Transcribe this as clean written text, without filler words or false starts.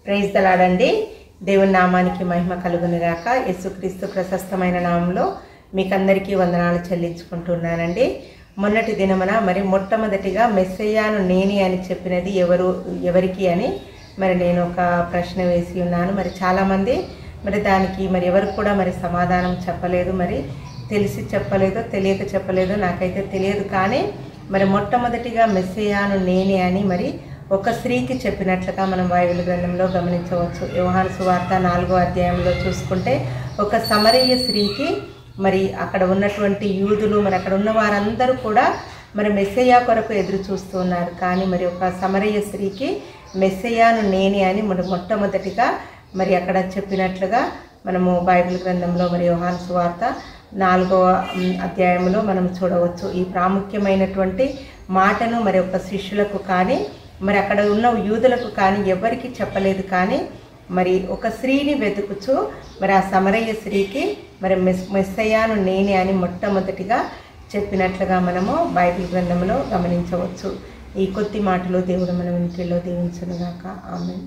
Praise the lord అండి. దేవుని నామానికి మహిమ కలుగును గాక. యేసుక్రీస్తు ప్రశస్తమైన నామంలో మీకందరికీ వందనాలు చెల్లించుకుంటున్నానండి. మొన్నటి దినమున మొట్టమొదటిగా మెస్సయ్యాను నేనే అని చెప్పినది ఎవరికి అని నేను ఒక ప్రశ్న వేసి ఉన్నాను. చాలామంది దానికి ఎవరు కూడా సమాధానం చెప్పలేదు. తెలిసి చెప్పలేదో తెలియక చెప్పలేదో నాకైతే తెలియదు. కానీ మొట్టమొదటిగా మెస్సయ్యాను నేనే అని ఒక స్త్రీకి చెప్పినట్లుగా మనం బైబిల్ గ్రంథంలో గమనించవచ్చు. యోహాను సువార్త 4వ అధ్యాయంలో చూసుకుంటే ఒక సమరయ స్త్రీకి అక్కడ ఉన్నటువంటి యూదులు అక్కడ ఉన్న వారందరూ కూడా మెస్సయ్యా కొరకు ఎదురు చూస్తూ ఉన్నారు. కానీ ఒక సమరయ స్త్రీకి మెస్సయ్యాను నేనే అని మొట్టమొదటిగా అక్కడ చెప్పినట్లుగా మనము బైబిల్ గ్రంథంలో యోహాను సువార్త 4వ అధ్యాయంలో మనం చూడవచ్చు. ఈ ప్రాముఖ్యమైనటువంటి మాటను ఒక శిష్యులకు కానీ అక్కడ ఉన్న యూదులకు కానీ ఎవరికి చెప్పలేదు. కానీ ఒక స్త్రీని వెతుకుచూ ఆ సమరయ స్త్రీకి మెస్సయ్యాను నేనే అని మొట్టమొదటిగా చెప్పినట్లుగా మనము బైబిల్ గ్రంథంలో గమనించవచ్చు. ఈ కొద్ది మాటలు దేవుడు మన ఇంటిలో దీవించునుగాక. ఆమేన్.